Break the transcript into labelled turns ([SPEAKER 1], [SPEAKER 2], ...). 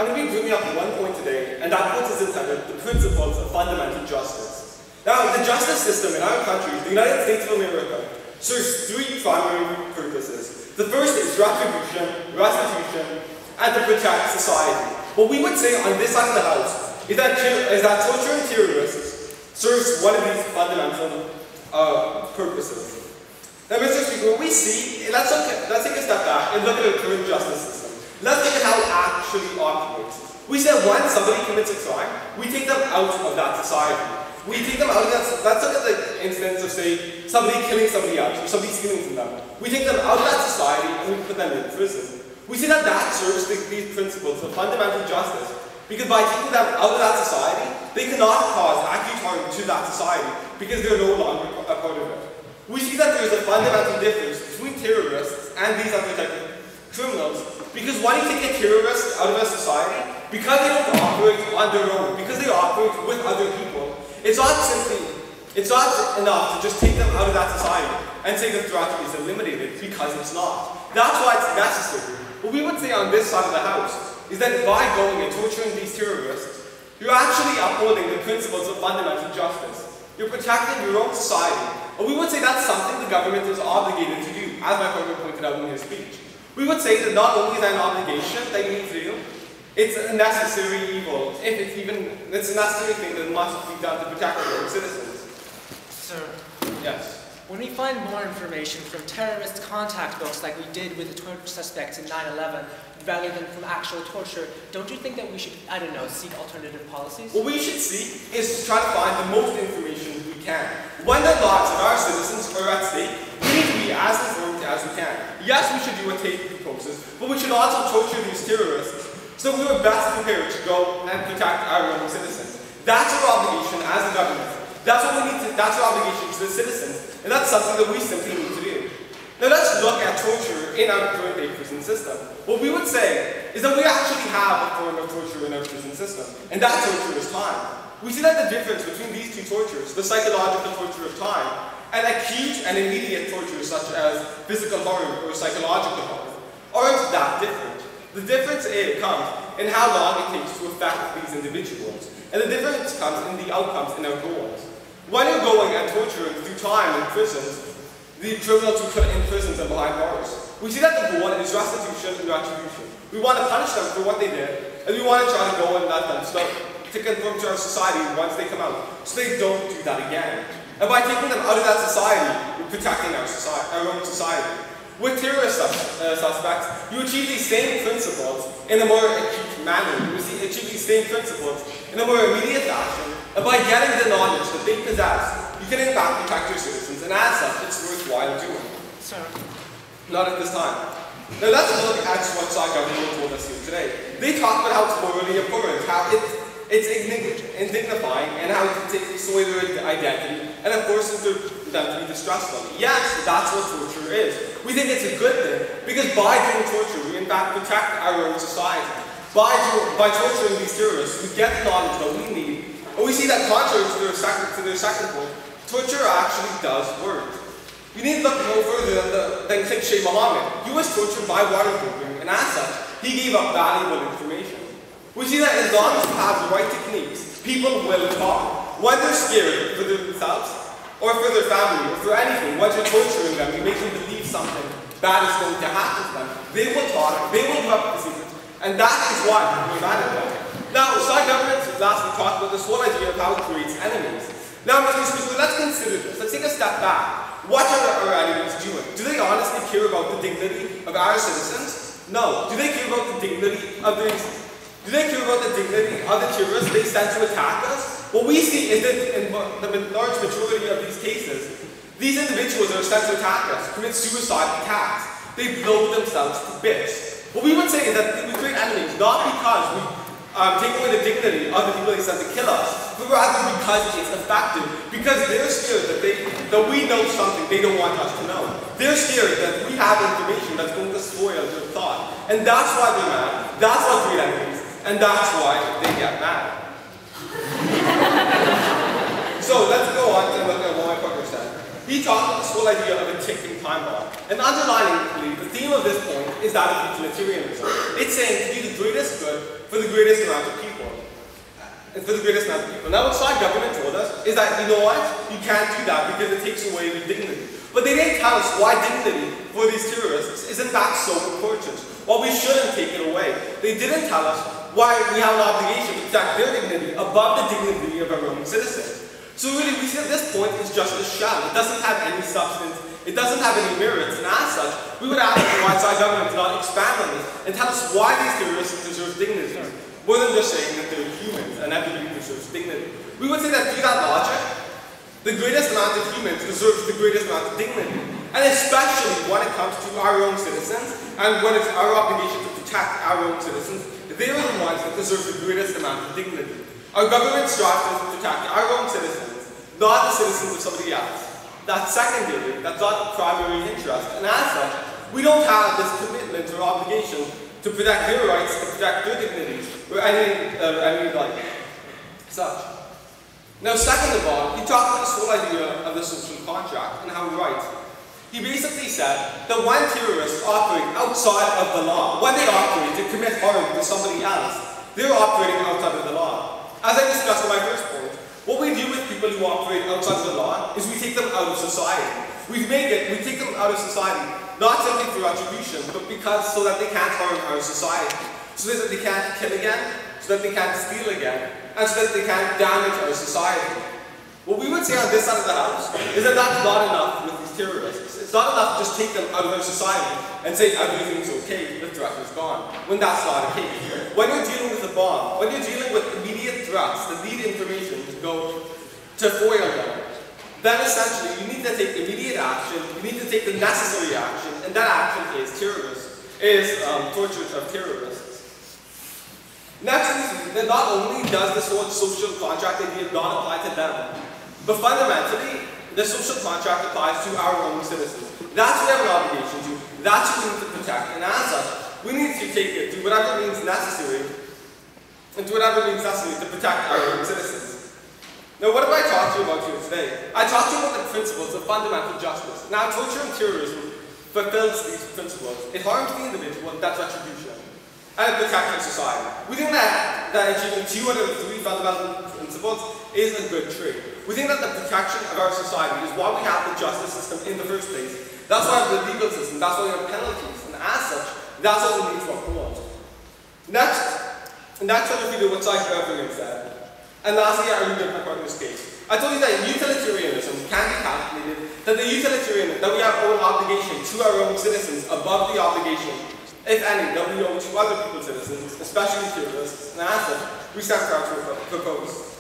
[SPEAKER 1] I'm going to be bringing up one point today, and that point is entitled the principles of fundamental justice. Now, the justice system in our country, the United States of America, serves three primary purposes. The first is restitution, and to protect society. What we would say on this side of the house is that torture and terrorists serves one of these fundamental purposes. Now, Mr. Speaker, what we see, let's take a step back and look at our current justice system. Let's look at how it actually operates. We said when somebody commits a crime, we take them out of that society. We take them out of that. Let's look at the instance of, say, somebody killing somebody else, or somebody stealing from them. We take them out of that society and we put them in prison. We see that that serves these principles of fundamental justice, because by taking them out of that society, they cannot cause acute harm to that society, because they're no longer a part of it. We see that there's a fundamental difference between terrorists and these other type of criminals, because when you take a terrorist out of a society, because they don't operate on their own, because they operate with other people, it's not enough to just take them out of that society and say the threat is eliminated, because it's not. That's why it's necessary. What we would say on this side of the house is that by going and torturing these terrorists, you're actually upholding the principles of fundamental justice. You're protecting your own society. And we would say that's something the government is obligated to do, as my partner pointed out in his speech. We would say that not only is that an obligation that you need to do, it's a necessary evil. It's a necessary thing that must be done to protect your own citizens.
[SPEAKER 2] Sir.
[SPEAKER 1] Yes.
[SPEAKER 2] When we find more information from terrorist contact books like we did with the torture suspects in 9/11, rather than from actual torture, don't you think that we should, I don't know, seek alternative policies?
[SPEAKER 1] What we should seek is to try to find the most information we can. When the lives of our citizens are at stake, we need to be as informed as we can. Yes, we should do what Tate proposes, but we should also torture these terrorists so we are best prepared to go and protect our own citizens. That's our obligation as the government. That's what we need to, that's our obligation to the citizens, and that's something that we simply need to do. Now let's look at torture in our current day prison system. What we would say is that we actually have a form of torture in our prison system, and that torture is time. We see that the difference between these two tortures, the psychological torture of time, and acute and immediate torture such as physical harm or psychological harm, aren't that different. The difference comes in how long it takes to affect these individuals, and the difference comes in the outcomes in our goals. When you're going and torturing through time in prisons, the criminals who put in prisons and behind bars, we see that the goal is restitution and retribution. We want to punish them for what they did, and we want to try to go and let them start to conform to our society once they come out, so they don't do that again. And by taking them out of that society, we're protecting our own society. With terrorist suspects, you achieve these same principles in a more acute manner. You achieve these same principles in a more immediate fashion, and by getting the knowledge that they possess, you can in fact protect your citizens, and as such, it's worthwhile doing.
[SPEAKER 2] Sir.
[SPEAKER 1] Not at this time. Now let's look at what our government told us here today. They talk about how it's morally abhorrent, how it's indignifying, and how it takes away their identity, and of course them to be distrustful. Yes, that's what torture is. We think it's a good thing, because by doing torture, we in fact protect our own society. By torturing these terrorists, we get the knowledge that we need, and we see that contrary to their second point, torture actually does work. You need to look no further than Sheikh Mohammed. He was tortured by waterproofing, and as such, he gave up valuable information. We see that as long as you have the right techniques, people will talk. When they're scared for themselves, or for their family, or for anything, once you're torturing them, you make them believe something bad is going to happen to them. They will talk, they will give up the secret, and that is what we're mad at them. Now, side governments lastly talk about this whole idea of how it creates enemies. Now, Mr. Speaker, let's consider this. Let's take a step back. What are our enemies doing? Do they honestly care about the dignity of our citizens? No. Do they care about the dignity of the terrorists they sent to attack us? What we see is that in the large majority of these cases, these individuals that are sent to attack us commit suicide attacks. They blow themselves to bits. What we would say is that we create enemies not because we take away the dignity of the people they sent to kill us, but rather because it's effective. Because they're scared that we know something they don't want us to know. They're scared that we have information that's going to spoil their thought. And that's why they're mad. That's why we create enemies. And that's why they get mad. So let's go on to look at what my partner said. he talked about this whole idea of a ticking time bomb. And underlyingly, the theme of this point is that of utilitarianism. It's saying to do the greatest good for the greatest amount of people. Now what side government told us is that, you know what, you can't do that because it takes away the dignity. But they didn't tell us why dignity for these terrorists is in fact so important, why we shouldn't take it away. They didn't tell us why we have an obligation to protect their dignity above the dignity of our own citizens. So really, we see that this point is just a sham. It doesn't have any substance, it doesn't have any merits, and as such, we would ask the right-side government to not expand on this and tell us why these terrorists deserve dignity, more than just saying that they're humans and everybody deserves dignity. We would say that through that logic, the greatest amount of humans deserves the greatest amount of dignity, and especially when it comes to our own citizens, and when it's our obligation to protect our own citizens, they are the ones that deserve the greatest amount of dignity. Our government strives to protect our own citizens, not the citizens of somebody else. That's secondary, that's not primary interest, and as such, we don't have this commitment or obligation to protect their rights, to protect their dignity, or any like such. Now, second of all, he talked about this whole idea of the social contract and how we write. He basically said that when terrorists operate outside of the law, when they operate to commit harm to somebody else, they're operating outside of the law. As I discussed in my first point, what we do with people who operate outside of the law is we take them out of society. We take them out of society, not simply through attribution, but so that they can't harm our society, so that they can't kill again, so that they can't steal again, and so that they can't damage our society. What we would say on this side of the house is that that's not enough with these terrorists. It's not enough to just take them out of our society and say everything's okay, the threat is gone, when that's not the case. When you're dealing with a bomb, when you're dealing with immediate threats that need information to go to foil them, then essentially you need to take immediate action, you need to take the necessary action, and that action is torture of terrorists. Next, that not only does this whole social contract idea not apply to them, but fundamentally, the social contract applies to our own citizens. That's what we have an obligation to, that's what we need to protect, and as such, we need to take it to whatever means necessary, to protect our own citizens. Now, what have I talked to you about here today? I talked to you about the principles of fundamental justice. Now, torture and terrorism fulfills these principles. It harms the individual, that's retribution, and it protects our society. We think that achieving 2 out of 3 fundamental principles is a good trait. We think that the protection of our society is why we have the justice system in the first place. That's why we have the legal system, that's why we have penalties, and as such, that's what we need to uphold. Next, I'll repeat what Sykes Everett said. And lastly, I read my partner's case. I told you that utilitarianism can be calculated, that we have our obligation to our own citizens above the obligation, if any, that we owe to other people's citizens, especially terrorists, and as such, we stand proud to propose.